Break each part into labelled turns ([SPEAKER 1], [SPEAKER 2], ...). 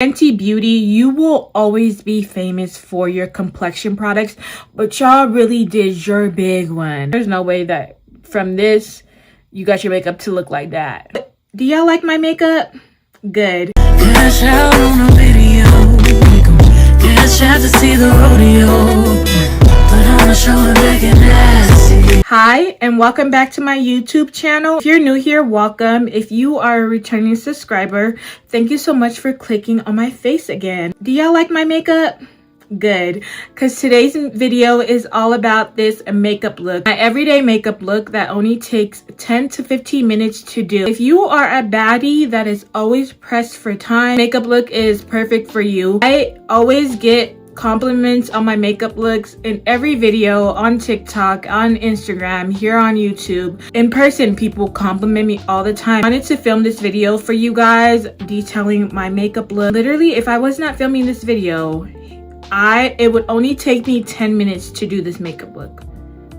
[SPEAKER 1] Fenty Beauty, you will always be famous for your complexion products, but y'all really did your big one. There's no way that from this, you got your makeup to look like that. Do y'all like my makeup? Good.
[SPEAKER 2] Cash out on a video. Cash out to see the rodeo. But I'ma show it back in nasty.
[SPEAKER 1] Hi, and welcome back to my YouTube channel. If you're new here, welcome. If you are a returning subscriber, thank you so much for clicking on my face again. Do y'all like my makeup? Good, because today's video is all about this makeup look, my everyday makeup look that only takes 10 to 15 minutes to do. If you are a baddie that is always pressed for time, makeup look is perfect for you. I always get compliments on my makeup looks in every video on TikTok, on Instagram, here on YouTube. In person, people compliment me all the time. I wanted to film this video for you guys detailing my makeup look. Literally, if I was not filming this video, it would only take me 10 minutes to do this makeup look.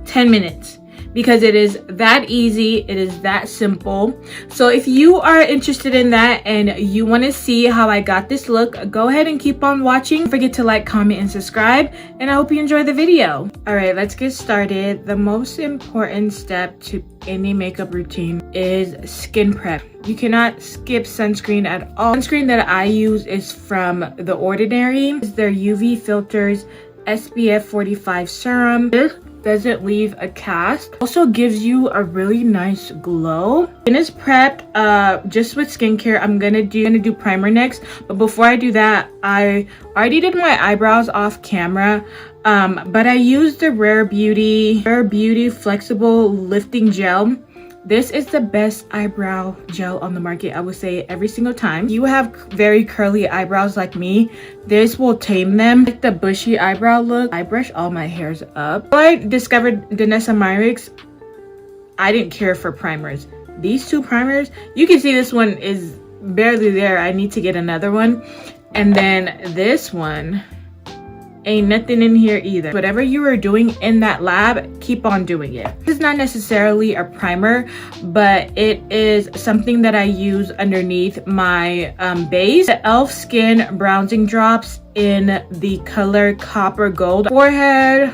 [SPEAKER 1] 10 minutes. Because it is that easy, it is that simple. So if you are interested in that and you want to see how I got this look, go ahead and keep on watching. Don't forget to like, comment, and subscribe, and I hope you enjoy the video. Alright, let's get started. The most important step to any makeup routine is skin prep. You cannot skip sunscreen at all. Sunscreen that I use is from The Ordinary. It's their UV Filters SPF 45 serum. This doesn't leave a cast. Also gives you a really nice glow. Skin is prepped just with skincare. I'm gonna do primer next, but before I do that, I already did my eyebrows off camera, but I used the Rare Beauty Flexible Lifting Gel. This is the best eyebrow gel on the market. I would say every single time. You have very curly eyebrows like me, this will tame them. Like the bushy eyebrow look, I brush all my hairs up. When I discovered Danessa Myricks, I didn't care for primers. These two primers, you can see this one is barely there. I need to get another one. And then this one, ain't nothing in here either. Whatever you are doing in that lab, keep on doing it. This is not necessarily a primer, but it is something that I use underneath my base. The e.l.f. Skin Bronzing Drops in the color Copper Gold. Forehead,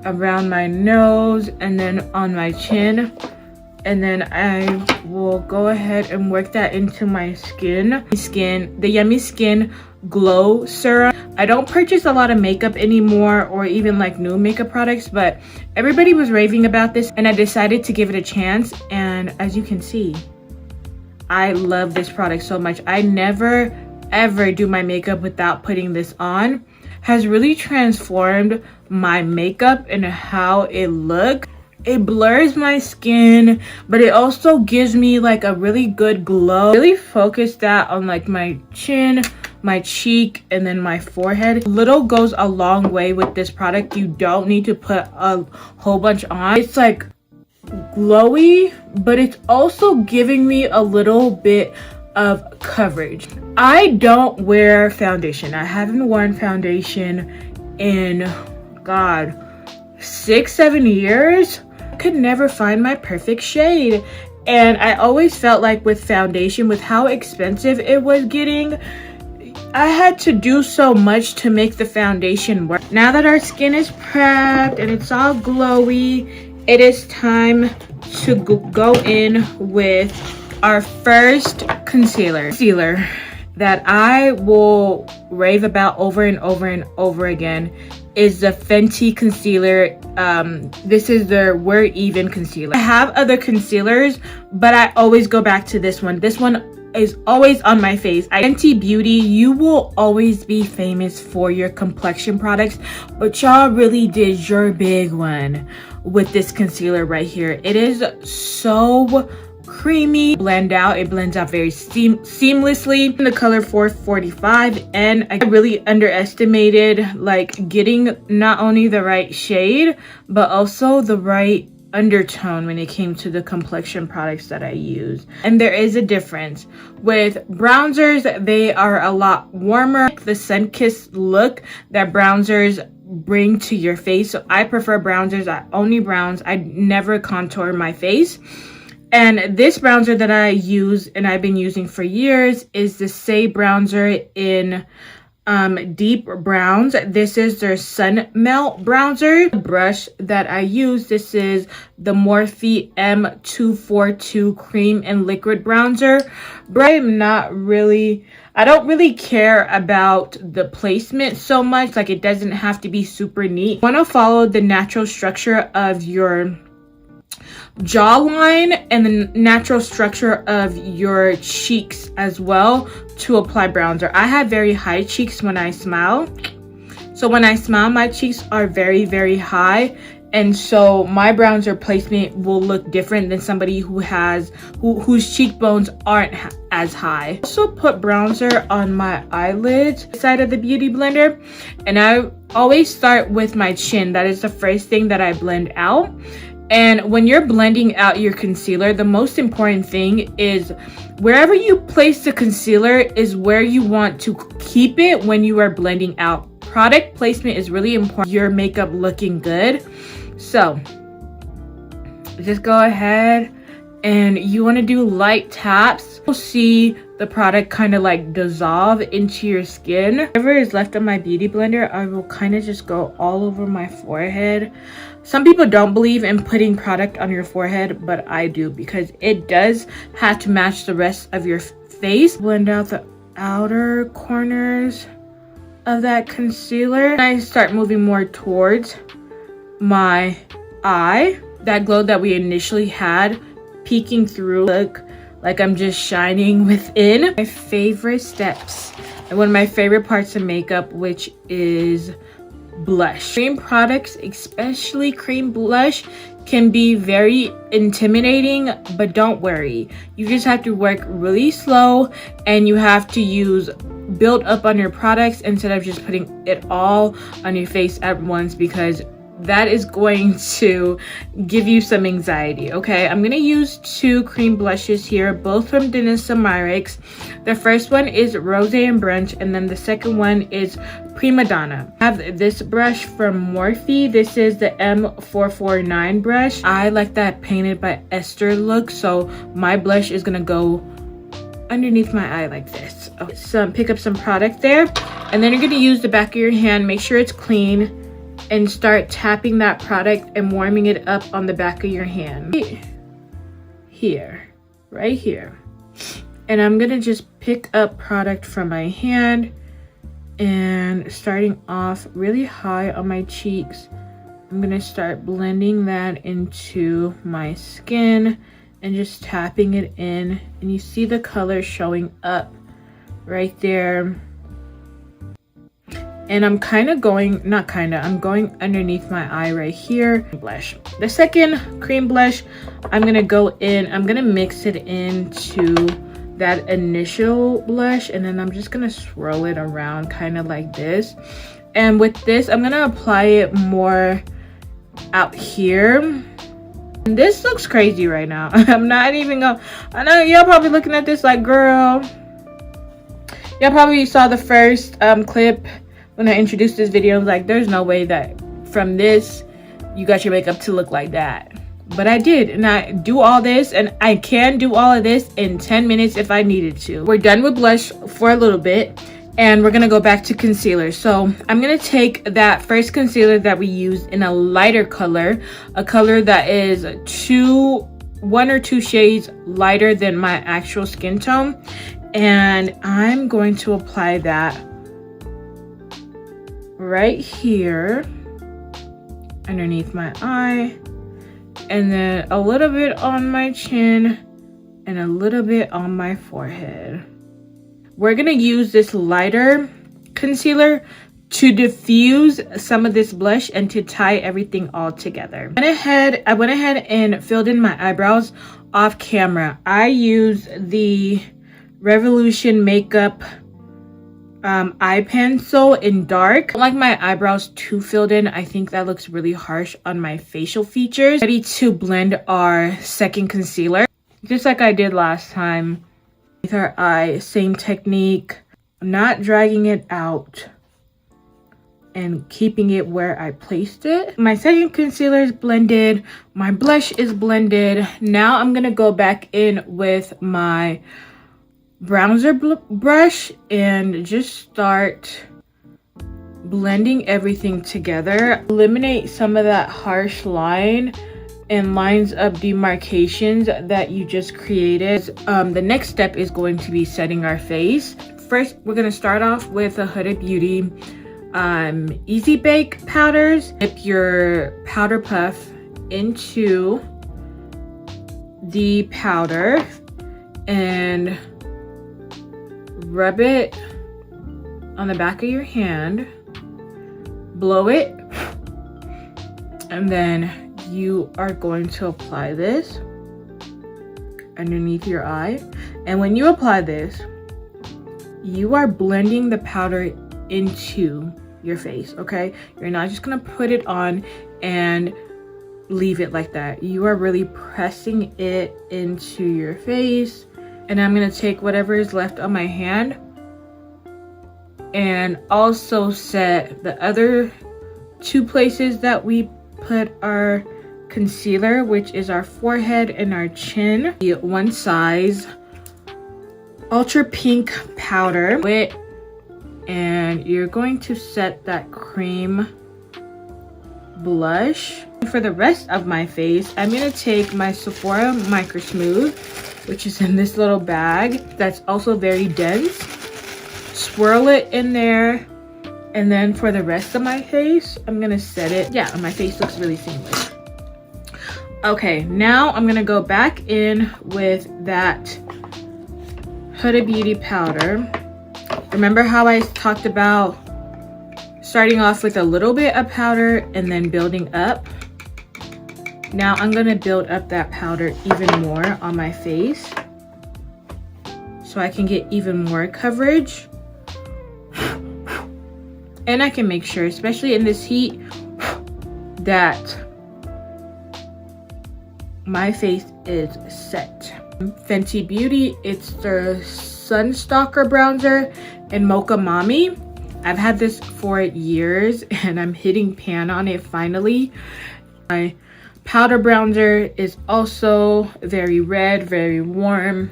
[SPEAKER 1] around my nose, and then on my chin. And then I will go ahead and work that into my skin. The Yummy Skin Glow Serum. I don't purchase a lot of makeup anymore, or even like new makeup products, but everybody was raving about this and I decided to give it a chance. And as you can see, I love this product so much. I never ever do my makeup without putting this on. Has really transformed my makeup and how it looks. It blurs my skin, but it also gives me like a really good glow. Really focus that on like my chin, my cheek, and then my forehead. Little goes a long way with this product. You don't need to put a whole bunch on. It's like glowy, but it's also giving me a little bit of coverage. I don't wear foundation. I haven't worn foundation in, God, 6-7 years. I could never find my perfect shade. And I always felt like with foundation, with how expensive it was getting, I had to do so much to make the foundation work. Now that our skin is prepped and it's all glowy, it is time to go in with our first concealer that I will rave about over and over and over again is the Fenty concealer. This is their We're Even concealer. I have other concealers, but I always go back to this one. This one is always on my face. Fenty Beauty, you will always be famous for your complexion products, but y'all really did your big one with this concealer right here. It is so creamy. It blends out very seamlessly in the color 445, and I really underestimated like getting not only the right shade but also the right undertone when it came to the complexion products that I use. And there is a difference with bronzers. They are a lot warmer, the sun-kissed look that bronzers bring to your face. So I prefer bronzers. I only bronze. I never contour my face. And this bronzer that I use and I've been using for years is the Say bronzer in deep browns. This is their Sun Melt bronzer. The brush that I use, this is the Morphe M242 cream and liquid bronzer. But I don't really care about the placement so much. Like, it doesn't have to be super neat. You want to follow the natural structure of your jawline and the natural structure of your cheeks as well to apply bronzer. I have very high cheeks when I smile. So when I smile, my cheeks are very, very high. And so my bronzer placement will look different than somebody whose cheekbones aren't as high. I also put bronzer on my eyelids side of the Beauty Blender. And I always start with my chin. That is the first thing that I blend out. And when you're blending out your concealer, the most important thing is wherever you place the concealer is where you want to keep it when you are blending out. Product placement is really important. Your makeup looking good. So just go ahead and you want to do light taps. You'll see the product kind of like dissolve into your skin. Whatever is left on my Beauty Blender, I will kind of just go all over my forehead. Some people don't believe in putting product on your forehead, but I do because it does have to match the rest of your face. Blend out the outer corners of that concealer. And I start moving more towards my eye. That glow that we initially had peeking through, look like I'm just shining within. My favorite steps and one of my favorite parts of makeup, which is blush. Cream products, especially cream blush, can be very intimidating, but don't worry. You just have to work really slow and you have to build up on your products instead of just putting it all on your face at once, because that is going to give you some anxiety. Okay, I'm gonna use two cream blushes here, both from Danessa Myricks. The first one is Rose and Brunch, and then the second one is Prima Donna. I have this brush from Morphe. This is the M449 brush. I like that painted by Esther look, so my blush is gonna go underneath my eye like this. Okay, so pick up some product there, and then you're gonna use the back of your hand, make sure it's clean, and start tapping that product and warming it up on the back of your hand. Here, right here. And I'm gonna just pick up product from my hand and starting off really high on my cheeks. I'm gonna start blending that into my skin and just tapping it in. And you see the color showing up right there. And I'm I'm going underneath my eye right here. Blush. The second cream blush, I'm gonna mix it into that initial blush, and then I'm just gonna swirl it around kind of like this. And with this, I'm gonna apply it more out here. And this looks crazy right now. I'm not even gonna, I know y'all probably looking at this like, girl, y'all probably saw the first clip when I introduced this video. Like, there's no way that from this you got your makeup to look like that. But I did, and I do all this, and I can do all of this in 10 minutes if I needed to. We're done with blush for a little bit, and we're gonna go back to concealer. So I'm gonna take that first concealer that we used in a lighter color, a color that is one or two shades lighter than my actual skin tone, and I'm going to apply that right here underneath my eye, and then a little bit on my chin and a little bit on my forehead. We're gonna use this lighter concealer to diffuse some of this blush and to tie everything all together. I went ahead and filled in my eyebrows off camera. I used the Revolution Makeup eye pencil in dark. I don't like my eyebrows too filled in. I think that looks really harsh on my facial features. Ready to blend our second concealer, just like I did last time with our eye. Same technique. I'm not dragging it out. and keeping it where I placed it. My second concealer is blended. My blush is blended. Now I'm gonna go back in with my bronzer brush and just start blending everything together. Eliminate some of that harsh line and lines of demarcations that you just created. The next step is going to be setting our face. First, we're gonna start off with a Huda Beauty Easy Bake powders. Dip your powder puff into the powder and rub it on the back of your hand, blow it, and then you are going to apply this underneath your eye. And when you apply this, you are blending the powder into your face, okay? You're not just gonna put it on and leave it like that. You are really pressing it into your face. And I'm gonna take whatever is left on my hand and also set the other two places that we put our concealer, which is our forehead and our chin. The one size ultra pink powder, and you're going to set that cream blush. For the rest of my face, I'm gonna take my Sephora Micro Smooth, which is in this little bag that's also very dense, swirl it in there, and then for the rest of my face, I'm gonna set it. Yeah, my face looks really seamless. Okay, now I'm gonna go back in with that Huda Beauty powder. Remember how I talked about starting off with a little bit of powder and then building up? Now I'm gonna build up that powder even more on my face so I can get even more coverage. And I can make sure, especially in this heat, that my face is set. Fenty Beauty, it's the Sunstalker bronzer in Mocha Mami. I've had this for years and I'm hitting pan on it finally. My powder bronzer is also very red, very warm.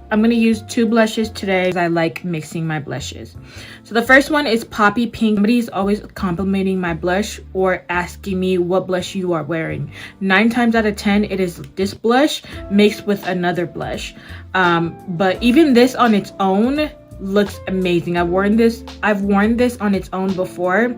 [SPEAKER 1] I'm gonna use two blushes today because I like mixing my blushes. So the first one is Poppy Pink. Somebody's always complimenting my blush or asking me what blush you are wearing. 9 times out of 10, it is this blush mixed with another blush. But even this on its own looks amazing. I've worn this on its own before,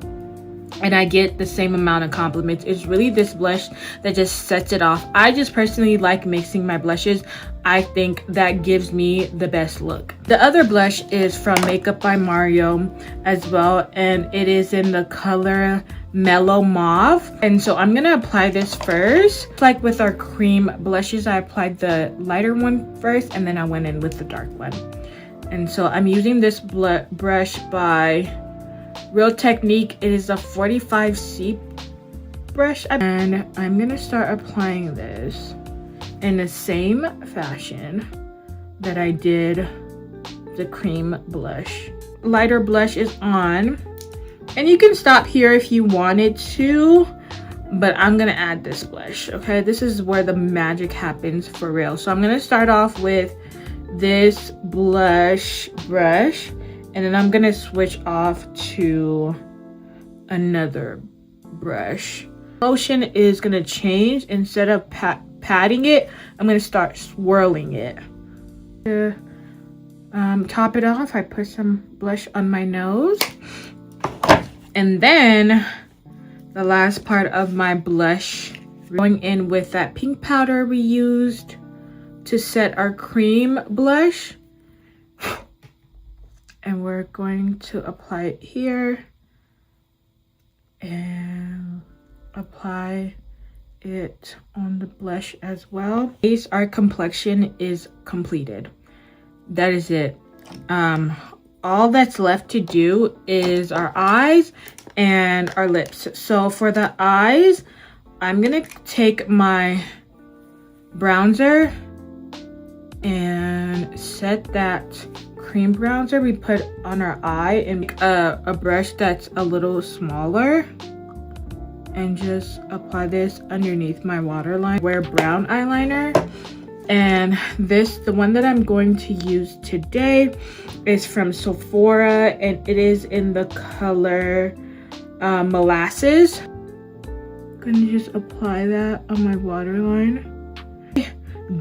[SPEAKER 1] and I get the same amount of compliments. It's really this blush that just sets it off. I just personally like mixing my blushes. I think that gives me the best look. The other blush is from Makeup by Mario as well, and it is in the color Mellow Mauve. And so I'm gonna apply this first. Like with our cream blushes, I applied the lighter one first and then I went in with the dark one. And so I'm using this brush by Real Technique. It is a 45C brush, and I'm gonna start applying this in the same fashion that I did the cream blush. Lighter blush is on, and you can stop here if you wanted to, but I'm gonna add this blush. Okay, this is where the magic happens for real. So I'm gonna start off with this blush brush, and then I'm gonna switch off to another brush. Motion is gonna change. Instead of patting it, I'm gonna start swirling it. To top it off, I put some blush on my nose, and then the last part of my blush, going in with that pink powder we used to set our cream blush. And we're going to apply it here and apply it on the blush as well. Our complexion is completed. That is it. All that's left to do is our eyes and our lips. So for the eyes, I'm gonna take my bronzer and set that cream bronzer we put on our eye, and a brush that's a little smaller, and just apply this underneath my waterline. Wear brown eyeliner, and the one that I'm going to use today is from Sephora, and it is in the color Molasses. I'm gonna just apply that on my waterline.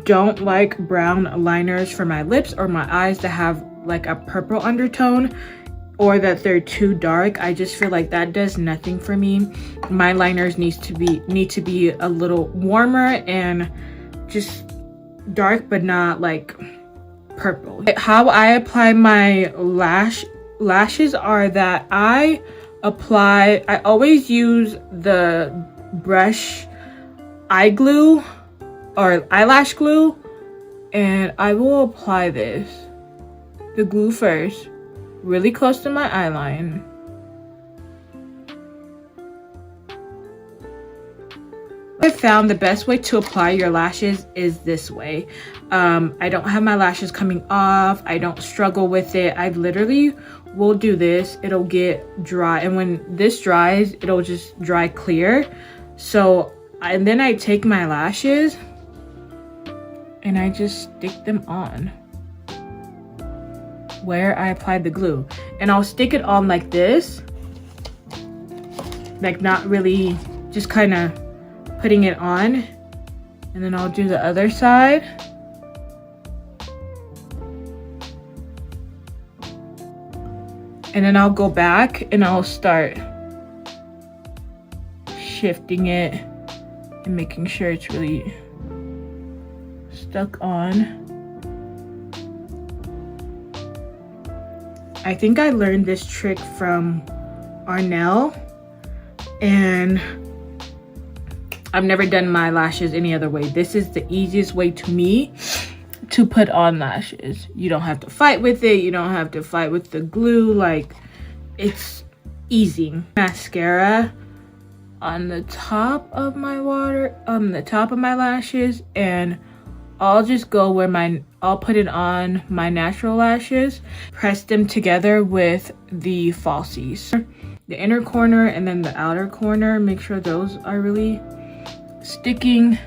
[SPEAKER 1] Don't like brown liners for my lips or my eyes that have like a purple undertone, or that they're too dark. I just feel like that does nothing for me. My liners need to be a little warmer and just dark, but not like purple. How I apply my lashes are that I always use the brush eye glue or eyelash glue, and I will apply the glue first really close to my eyeline. I found the best way to apply your lashes is this way. I don't have my lashes coming off. I don't struggle with it. I literally will do this. It'll get dry, and when this dries, it'll just dry clear. So, and then I take my lashes and I just stick them on where I applied the glue, and I'll stick it on like this, like not really, just kind of putting it on, and then I'll do the other side. And then I'll go back and I'll start shifting it and making sure it's really stuck on. I think I learned this trick from Arnell, and I've never done my lashes any other way. This is the easiest way to me to put on lashes. You don't have to fight with it. You don't have to fight with the glue. Like, it's easy. Mascara on the top of my lashes, and I'll just go where I'll put it on my natural lashes, press them together with the falsies. The inner corner and then the outer corner, make sure those are really sticking,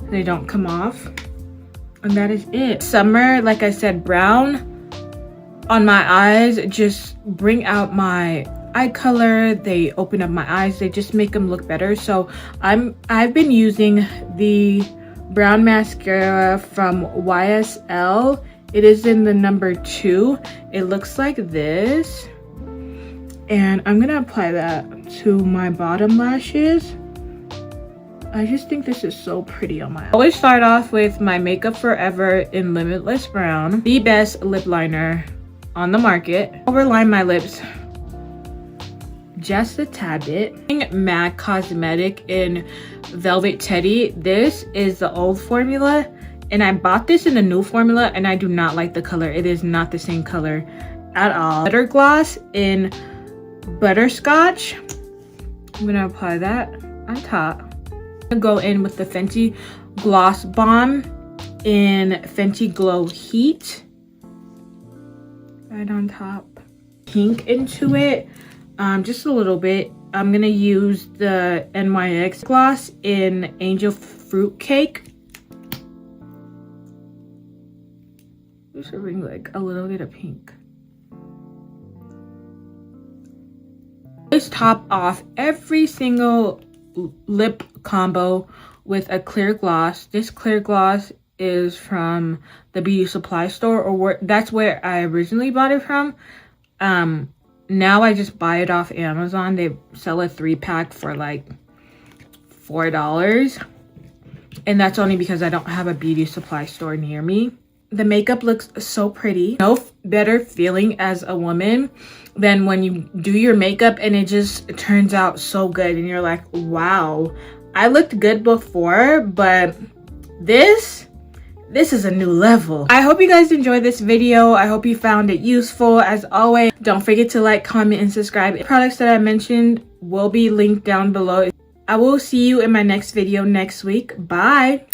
[SPEAKER 1] they don't come off. And that is it. Summer, like I said, brown on my eyes just bring out my eye color. They open up my eyes. They just make them look better. So I've been using the brown mascara from YSL. It is in the number 2. It looks like this, and I'm gonna apply that to my bottom lashes. I just think this is so pretty on my eyes. I always start off with my Makeup Forever in Limitless Brown, the best lip liner on the market. Overline my lips just a tad bit. MAC Cosmetic in Velvet Teddy. This is the old formula, and I bought this in the new formula, and I do not like the color. It is not the same color at all. Butter Gloss in Butterscotch. I'm gonna apply that on top. I'm gonna go in with the Fenty Gloss Bomb in Fenty Glow Heat. Right on top. Pink into it. Just a little bit. I'm gonna use the NYX gloss in Angel Fruit Cake. Just to bring like a little bit of pink. Let's top off every single lip combo with a clear gloss. This clear gloss is from the beauty supply store, or that's where I originally bought it from. Now I just buy it off Amazon. They sell a 3-pack for like $4, and that's only because I don't have a beauty supply store near me. The makeup looks so pretty. No better feeling as a woman than when you do your makeup and it just turns out so good, and you're like, wow, I looked good before, but this is a new level. I hope you guys enjoyed this video. I hope you found it useful. As always, don't forget to like, comment, and subscribe. The products that I mentioned will be linked down below. I will see you in my next video next week. Bye.